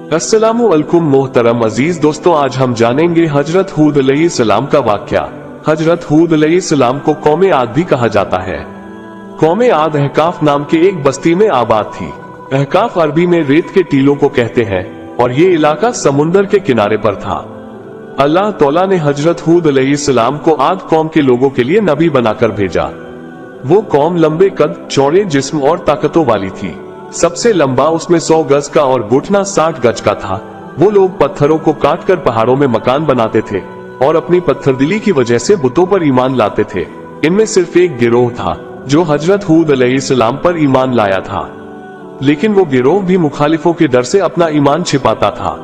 अस्सलामु अलैकुम मोहतरम अजीज दोस्तों, आज हम जानेंगे हजरत हूद अलैहिस्सलाम का वाक़या। हजरत हूद अलैहिस्सलाम को कौम आद भी कहा जाता है। कौम आद अहकाफ नाम के एक बस्ती में आबाद थी। अहकाफ अरबी में रेत के टीलों को कहते हैं और ये इलाका समुंदर के किनारे पर था। अल्लाह तौला ने हजरत हूद अलैहिस्सलाम को आद कौम के लोगों के लिए नबी बनाकर भेजा। वो कौम लंबे कद, चौड़े जिस्म और ताकतों वाली थी। सबसे लंबा उसमें 100 गज का और घुटना 60 गज का था। वो लोग पत्थरों को काटकर पहाड़ों में मकान बनाते थे और अपनी पत्थरदिली की वजह से बुतों पर ईमान लाते थे। इनमें सिर्फ एक गिरोह था जो हजरत हूद अलैहिस्सलाम पर ईमान लाया था, लेकिन वो गिरोह भी मुखालिफों के डर से अपना ईमान छिपाता था।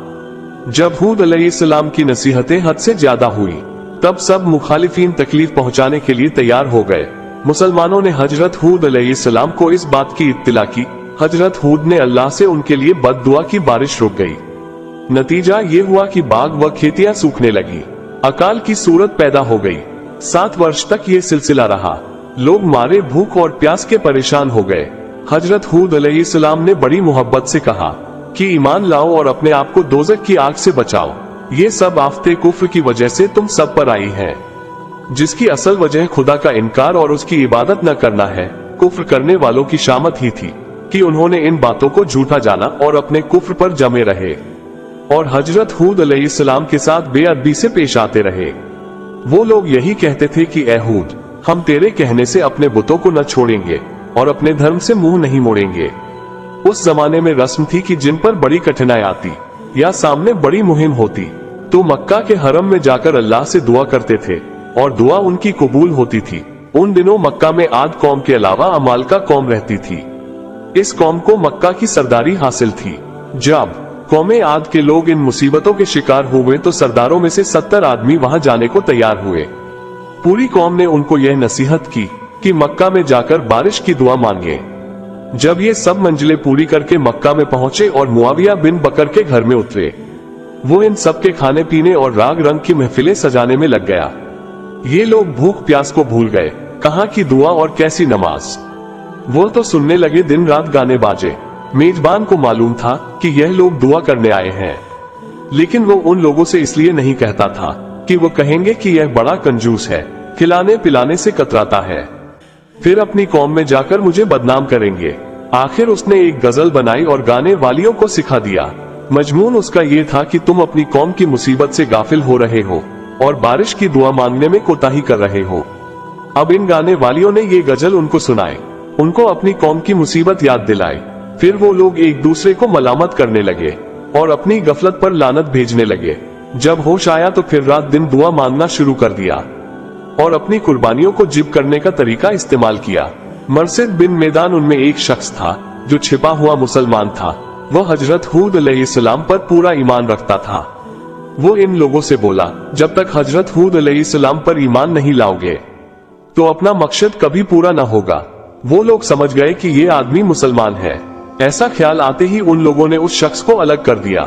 जब हूद अलैहिस्सलाम की नसीहतें हद से ज्यादा हुई, तब सब मुखालिफीन तकलीफ पहुंचाने के लिए तैयार हो गए। मुसलमानों ने हजरत हूद अलैहिस्सलाम को इस बात की इत्तिला की। हजरत हूद ने अल्लाह से उनके लिए बद्दुआ की बारिश रुक गई। नतीजा ये हुआ कि बाग व खेतियां सूखने लगी, अकाल की सूरत पैदा हो गई। 7 वर्ष तक ये सिलसिला रहा। लोग मारे भूख और प्यास के परेशान हो गए। हजरत हूद अलैहिस्सलाम ने बड़ी मोहब्बत से कहा कि ईमान लाओ और अपने आप को दोज़ख की आग से बचाओ। ये सब आफते कुफ्र की वजह से तुम सब पर आई हैं, जिसकी असल वजह खुदा का इनकार और उसकी इबादत न करना है। कुफ्र करने वालों की शामत ही थी कि उन्होंने इन बातों को झूठा जाना और अपने कुफ्र पर जमे रहे और हजरत हूद अलैहिस्सलाम के साथ बेअदबी से पेश आते रहे। वो लोग यही कहते थे कि ए हूद, हम तेरे कहने से अपने बुतों को न छोड़ेंगे और अपने धर्म से मुंह नहीं मोड़ेंगे। उस जमाने में रस्म थी कि जिन पर बड़ी कठिनाई आती या सामने बड़ी मुहिम होती तो मक्का के हरम में जाकर अल्लाह से दुआ करते थे और दुआ उनकी कबूल होती थी। उन दिनों मक्का में आद कौम के अलावा अमालका कौम रहती थी। इस कौम को मक्का की सरदारी हासिल थी। जब कौम आद के लोग इन मुसीबतों के शिकार हुए तो सरदारों में से 70 आदमी वहां जाने को तैयार हुए। पूरी कौम ने उनको यह नसीहत की कि मक्का में जाकर बारिश की दुआ मांगे। जब ये सब मंजिलें पूरी करके मक्का में पहुंचे और मुआविया बिन बकर के घर में उतरे, वो इन सब के खाने पीने और राग रंग की महफिलें सजाने में लग गया। ये लोग भूख प्यास को भूल गए, कहाँ की दुआ और कैसी नमाज। वो तो सुनने लगे दिन रात गाने बाजे। मेजबान को मालूम था कि यह लोग दुआ करने आए हैं, लेकिन वो उन लोगों से इसलिए नहीं कहता था कि वो कहेंगे कि यह बड़ा कंजूस है, खिलाने पिलाने से कतराता है, फिर अपनी कौम में जाकर मुझे बदनाम करेंगे। आखिर उसने एक गजल बनाई और गाने वालियों को सिखा दिया। मजमून उसका ये था कि तुम अपनी कौम की मुसीबत से गाफिल हो रहे हो और बारिश की दुआ मांगने में कोताही कर रहे हो। अब इन गाने वालियों ने ये गजल उनको सुनाए, उनको अपनी कौम की मुसीबत याद दिलाई। फिर वो लोग एक दूसरे को मलामत करने लगे और अपनी गफलत पर लानत भेजने लगे। जब होश आया तो फिर रात दिन दुआ मांगना शुरू कर दिया और अपनी कुर्बानियों को जिब करने का तरीका इस्तेमाल किया। मरसिद बिन मैदान उनमें एक शख्स था जो छिपा हुआ मुसलमान था। वह हजरत हूद अलैहिस्सलाम पर पूरा ईमान रखता था। वो इन लोगों से बोला, जब तक हजरत हूद अलैहिस्सलाम पर ईमान नहीं लाओगे तो अपना मकसद कभी पूरा न होगा। वो लोग समझ गए कि ये आदमी मुसलमान है। ऐसा ख्याल आते ही उन लोगों ने उस शख्स को अलग कर दिया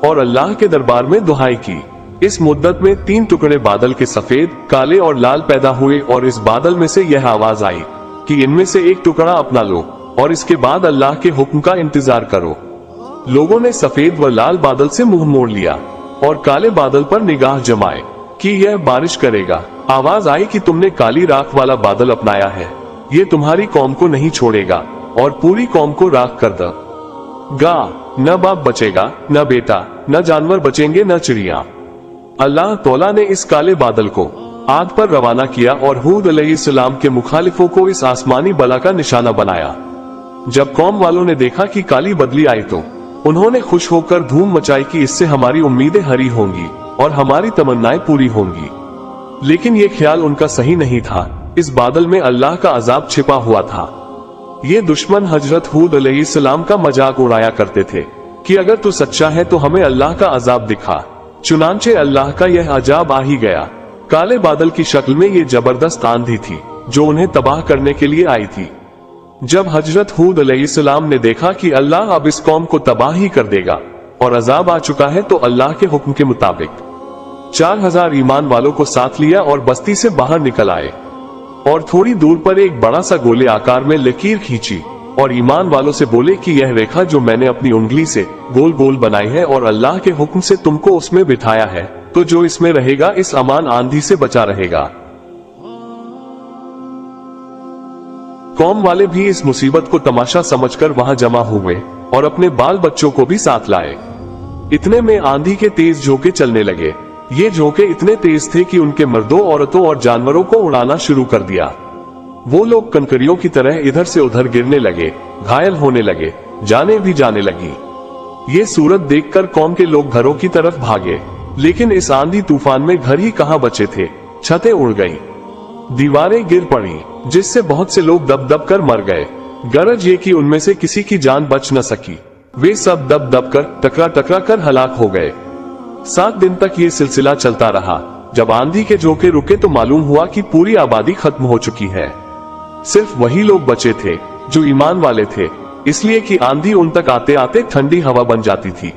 और अल्लाह के दरबार में दुहाई की। इस मुद्दत में 3 टुकड़े बादल के सफेद, काले और लाल पैदा हुए और इस बादल में से यह आवाज आई कि इनमें से एक टुकड़ा अपना लो और इसके बाद अल्लाह के हुक्म का इंतजार करो। लोगों ने सफेद व लाल बादल से मुंह मोड़ लिया और काले बादल पर निगाह जमाए कि यह बारिश करेगा। आवाज आई कि तुमने काली राख वाला बादल अपनाया है, ये तुम्हारी कौम को नहीं छोड़ेगा और पूरी कौम को राख कर देगा। न बाप बचेगा, न बेटा, न जानवर बचेंगे, न चिड़िया। अल्लाह तौला ने इस काले बादल को आद पर रवाना किया और हूद अलैहिस्सलाम के मुखालिफों को इस आसमानी बला का निशाना बनाया। जब कौम वालों ने देखा कि काली बदली आई तो उन्होंने खुश होकर धूम मचाई कि इससे हमारी उम्मीदें हरी होंगी और हमारी तमन्नाएं पूरी होंगी। लेकिन ये ख्याल उनका सही नहीं था। इस बादल में अल्लाह का अजाब छिपा हुआ था। ये दुश्मन हजरत हूद अलैहिस्सलाम का मजाक उड़ाया करते थे कि अगर तू सच्चा है तो हमें अल्लाह का अजाब दिखा। चुनांचे अल्लाह का यह अजाब आ ही गया। काले बादल की शक्ल में ये जबरदस्त आंधी थी जो उन्हें तबाह करने के लिए आई थी। जब हजरत हूद अलैहिस्सलाम ने देखा कि अल्लाह अब इस कौम को तबाह ही कर देगा और अजाब आ चुका है, तो अल्लाह के हुक्म के मुताबिक 4000 ईमान वालों को साथ लिया और बस्ती से बाहर निकल आए और थोड़ी दूर पर एक बड़ा सा गोले आकार में लकीर खींची और ईमान वालों से बोले कि यह रेखा जो मैंने अपनी उंगली से गोल गोल बनाई है और अल्लाह के हुक्म से तुमको उसमें बिठाया है, तो जो इसमें रहेगा इस अमान आंधी से बचा रहेगा। कौम वाले भी इस मुसीबत को तमाशा समझकर वहां जमा हुए और अपने बाल बच्चों को भी साथ लाए। इतने में आंधी के तेज झोंके चलने लगे। ये झोंके इतने तेज थे कि उनके मर्दों, औरतों और जानवरों को उड़ाना शुरू कर दिया। वो लोग कंकरियों की तरह इधर से उधर गिरने लगे, घायल होने लगे, जाने भी जाने लगी। ये सूरत देखकर कौम के लोग घरों की तरफ भागे, लेकिन इस आंधी तूफान में घर ही कहां बचे थे। छतें उड़ गईं, दीवारें गिर पड़ी, जिससे बहुत से लोग दब दब कर मर गए। गरज ये कि उनमें से किसी की जान बच न सकी। वे सब दब दब कर, टकरा टकरा कर हलाक हो गए। 7 दिन तक ये सिलसिला चलता रहा। जब आंधी के झोंके रुके तो मालूम हुआ कि पूरी आबादी खत्म हो चुकी है। सिर्फ वही लोग बचे थे जो ईमान वाले थे, इसलिए कि आंधी उन तक आते आते ठंडी हवा बन जाती थी।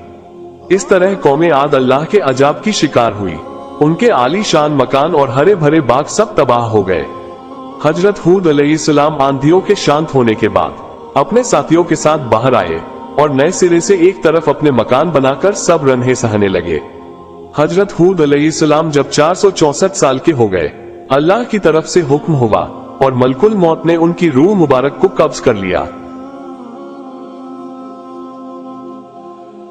इस तरह कौमे आद अल्लाह के अजाब की शिकार हुई। उनके आलीशान मकान और हरे भरे बाग सब तबाह हो गए। हजरत हूद अलैहिस्सलाम आंधियों के शांत होने के बाद अपने साथियों के साथ बाहर आए और नए सिरे से एक तरफ अपने मकान बनाकर सब रन्हे सहने लगे। हजरत हूद अलैहिस्सलाम जब 464 साल के हो गए, अल्लाह की तरफ से हुक्म हुआ और मलकुल मौत ने उनकी रूह मुबारक को कब्ज कर लिया।